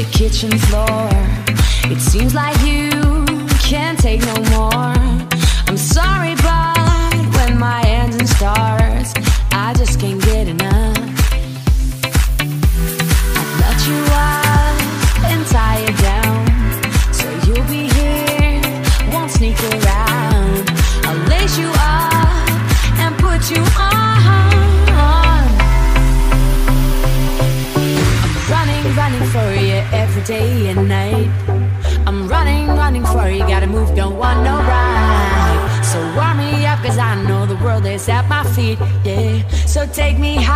the kitchen floor. It seems like you can't take no more. I'm sorry, but when my engine starts, I just can't get enough. I've let you up and tie you down, so you'll be here, won't sneak around. I'll lace you up and put you on. Running for you every day and night. I'm running for you, gotta move, don't want no ride. So warm me up, cause I know the world is at my feet, yeah. So take me high.